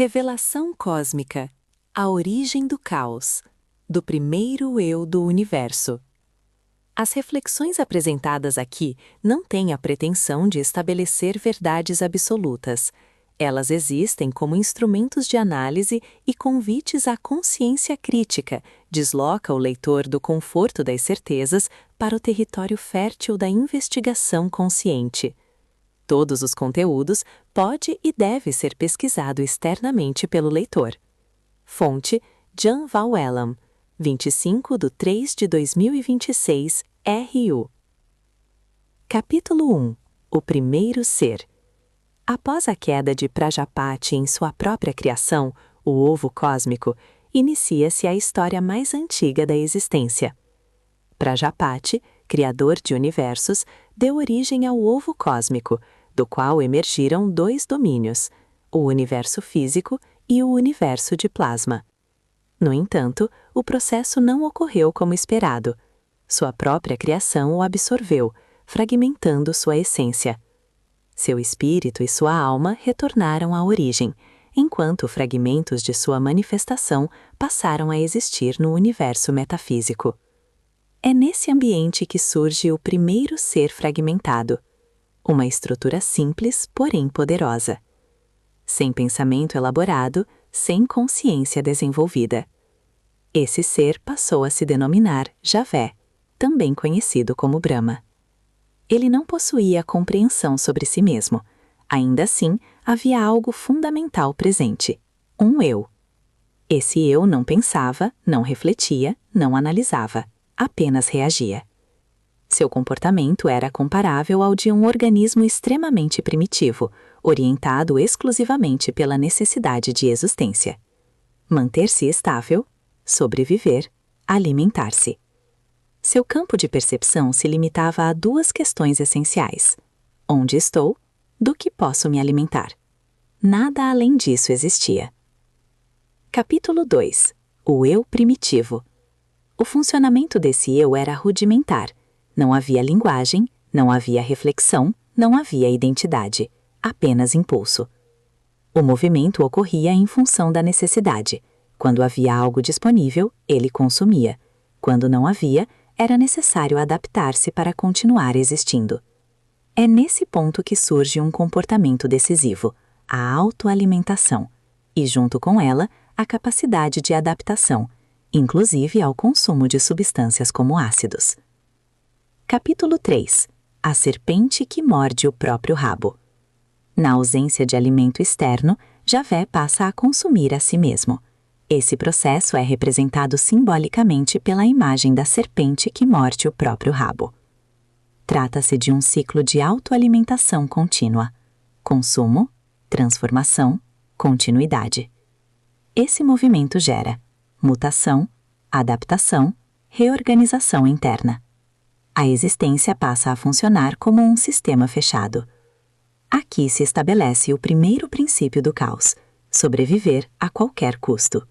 Revelação cósmica. A origem do caos. Do primeiro eu do universo. As reflexões apresentadas aqui não têm a pretensão de estabelecer verdades absolutas. Elas existem como instrumentos de análise e convites à consciência crítica, desloca o leitor do conforto das certezas para o território fértil da investigação consciente. Todos os conteúdos pode e deve ser pesquisado externamente pelo leitor. Fonte: Jan Van Wellam, 25/3/2026, RU. Capítulo 1. O primeiro ser. Após a queda de Prajapati em sua própria criação, o ovo cósmico, inicia-se a história mais antiga da existência. Prajapati, criador de universos, deu origem ao ovo cósmico, do qual emergiram dois domínios, o universo físico e o universo de plasma. No entanto, o processo não ocorreu como esperado. Sua própria criação o absorveu, fragmentando sua essência. Seu espírito e sua alma retornaram à origem, enquanto fragmentos de sua manifestação passaram a existir no universo metafísico. É nesse ambiente que surge o primeiro ser fragmentado. Uma estrutura simples, porém poderosa. Sem pensamento elaborado, sem consciência desenvolvida. Esse ser passou a se denominar Javé, também conhecido como Brahma. Ele não possuía compreensão sobre si mesmo. Ainda assim, havia algo fundamental presente, um eu. Esse eu não pensava, não refletia, não analisava, apenas reagia. Seu comportamento era comparável ao de um organismo extremamente primitivo, orientado exclusivamente pela necessidade de existência. Manter-se estável, sobreviver, alimentar-se. Seu campo de percepção se limitava a duas questões essenciais: onde estou, do que posso me alimentar. Nada além disso existia. Capítulo 2. O eu primitivo. O funcionamento desse eu era rudimentar. Não havia linguagem, não havia reflexão, não havia identidade, apenas impulso. O movimento ocorria em função da necessidade. Quando havia algo disponível, ele consumia. Quando não havia, era necessário adaptar-se para continuar existindo. É nesse ponto que surge um comportamento decisivo, a autoalimentação, e junto com ela, a capacidade de adaptação, inclusive ao consumo de substâncias como ácidos. Capítulo 3. A serpente que morde o próprio rabo. Na ausência de alimento externo, Javé passa a consumir a si mesmo. Esse processo é representado simbolicamente pela imagem da serpente que morde o próprio rabo. Trata-se de um ciclo de autoalimentação contínua. Consumo, transformação, continuidade. Esse movimento gera mutação, adaptação, reorganização interna. A existência passa a funcionar como um sistema fechado. Aqui se estabelece o primeiro princípio do caos: sobreviver a qualquer custo.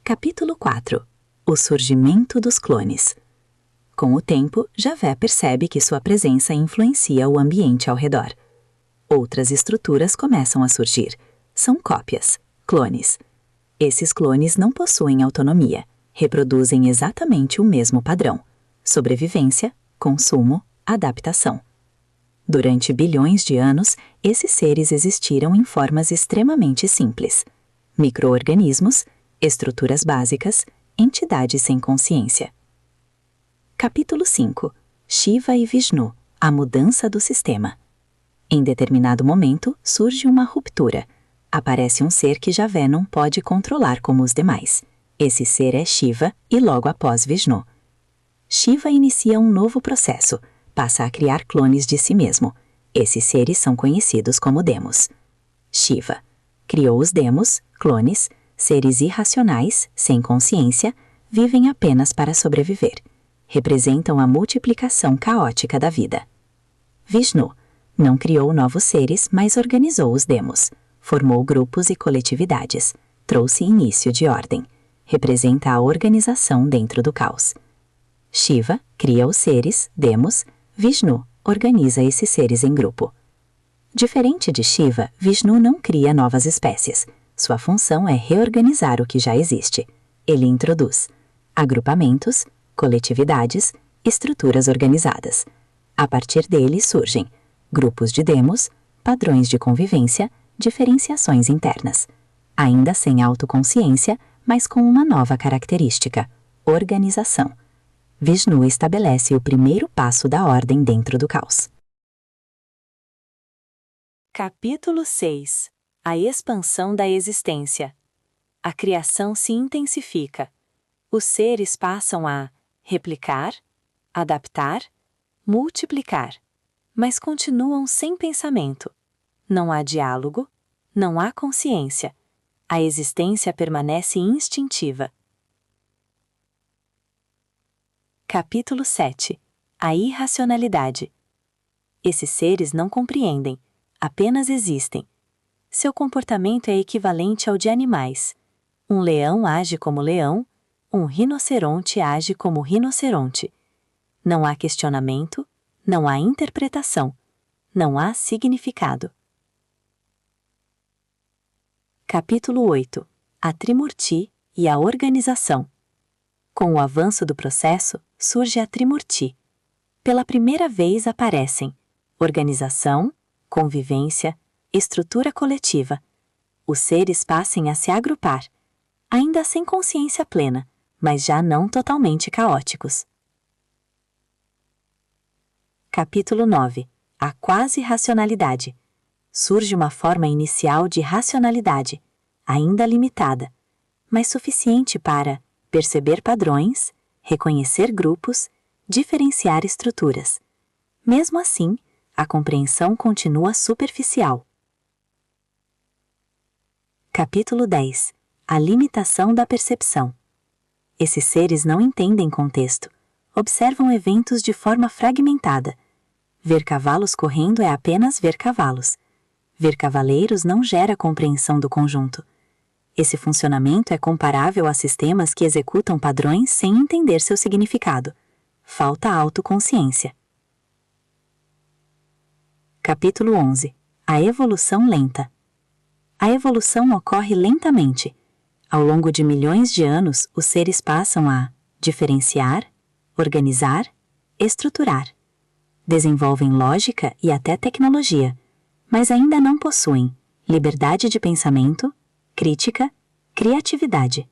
Capítulo 4. O surgimento dos clones. Com o tempo, Javé percebe que sua presença influencia o ambiente ao redor. Outras estruturas começam a surgir. São cópias, clones. Esses clones não possuem autonomia, reproduzem exatamente o mesmo padrão: sobrevivência, consumo, adaptação. Durante bilhões de anos, esses seres existiram em formas extremamente simples: micro-organismos, estruturas básicas, entidades sem consciência. Capítulo 5. Shiva e Vishnu, a mudança do sistema. Em determinado momento, surge uma ruptura. Aparece um ser que Javé não pode controlar como os demais. Esse ser é Shiva e logo após Vishnu. Shiva inicia um novo processo, passa a criar clones de si mesmo. Esses seres são conhecidos como demos. Shiva criou os demos, clones, seres irracionais, sem consciência, vivem apenas para sobreviver. Representam a multiplicação caótica da vida. Vishnu não criou novos seres, mas organizou os demos, formou grupos e coletividades, trouxe início de ordem. Representa a organização dentro do caos. Shiva cria os seres, demos, Vishnu organiza esses seres em grupo. Diferente de Shiva, Vishnu não cria novas espécies. Sua função é reorganizar o que já existe. Ele introduz agrupamentos, coletividades, estruturas organizadas. A partir dele surgem grupos de demos, padrões de convivência, diferenciações internas. Ainda sem autoconsciência, mas com uma nova característica: organização. Vishnu estabelece o primeiro passo da ordem dentro do caos. Capítulo 6. A expansão da existência. A criação se intensifica. Os seres passam a replicar, adaptar, multiplicar, mas continuam sem pensamento. Não há diálogo, não há consciência. A existência permanece instintiva. Capítulo 7. A irracionalidade. Esses seres não compreendem, apenas existem. Seu comportamento é equivalente ao de animais. Um leão age como leão, um rinoceronte age como rinoceronte. Não há questionamento, não há interpretação, não há significado. Capítulo 8. A Trimurti e a organização. Com o avanço do processo, surge a Trimurti. Pela primeira vez aparecem organização, convivência, estrutura coletiva. Os seres passem a se agrupar, ainda sem consciência plena, mas já não totalmente caóticos. Capítulo 9. A quase-racionalidade. Surge uma forma inicial de racionalidade, ainda limitada, mas suficiente para perceber padrões, reconhecer grupos, diferenciar estruturas. Mesmo assim, a compreensão continua superficial. Capítulo 10. A limitação da percepção. Esses seres não entendem contexto, observam eventos de forma fragmentada. Ver cavalos correndo é apenas ver cavalos. Ver cavaleiros não gera compreensão do conjunto. Esse funcionamento é comparável a sistemas que executam padrões sem entender seu significado. Falta autoconsciência. Capítulo 11. A evolução lenta. A evolução ocorre lentamente. Ao longo de milhões de anos, os seres passam a diferenciar, organizar, estruturar. Desenvolvem lógica e até tecnologia, mas ainda não possuem liberdade de pensamento, crítica, criatividade.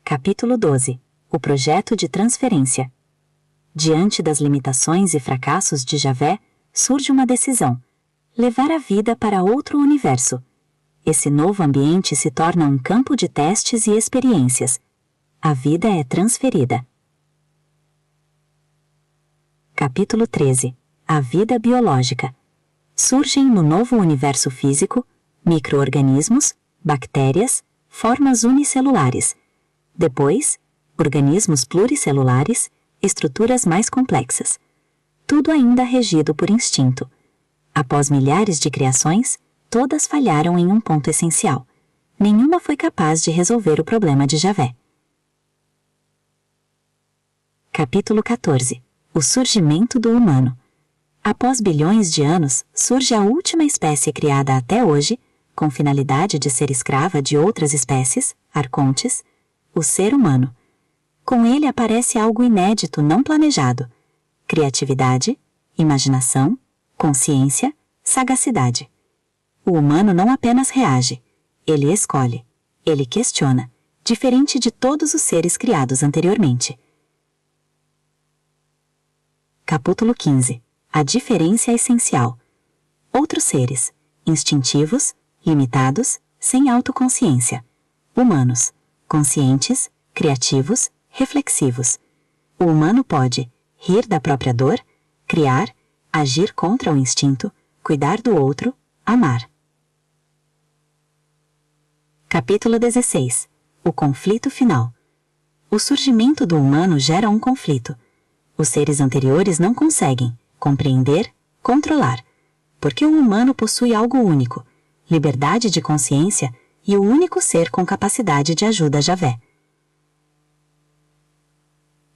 Capítulo 12. O projeto de transferência. Diante das limitações e fracassos de Javé, surge uma decisão: levar a vida para outro universo. Esse novo ambiente se torna um campo de testes e experiências. A vida é transferida. Capítulo 13. A vida biológica. Surgem no novo universo físico micro-organismos, bactérias, formas unicelulares. Depois, organismos pluricelulares, estruturas mais complexas. Tudo ainda regido por instinto. Após milhares de criações, todas falharam em um ponto essencial. Nenhuma foi capaz de resolver o problema de Javé. Capítulo 14. O surgimento do humano. Após bilhões de anos, surge a última espécie criada até hoje, com finalidade de ser escrava de outras espécies, arcontes, o ser humano. Com ele aparece algo inédito não planejado: criatividade, imaginação, consciência, sagacidade. O humano não apenas reage, ele escolhe, ele questiona, diferente de todos os seres criados anteriormente. Capítulo 15. A diferença essencial. Outros seres, instintivos, limitados, sem autoconsciência. Humanos, conscientes, criativos, reflexivos. O humano pode rir da própria dor, criar, agir contra o instinto, cuidar do outro, amar. Capítulo 16. O conflito final. O surgimento do humano gera um conflito. Os seres anteriores não conseguem compreender, controlar, porque o humano possui algo único, liberdade de consciência e o único ser com capacidade de ajuda a Javé.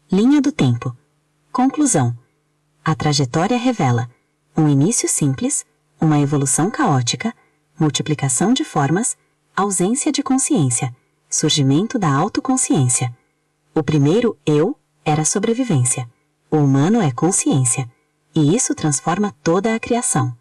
Linha do tempo. Conclusão. A trajetória revela um início simples, uma evolução caótica, multiplicação de formas, ausência de consciência, surgimento da autoconsciência. O primeiro eu era sobrevivência. O humano é consciência, e isso transforma toda a criação.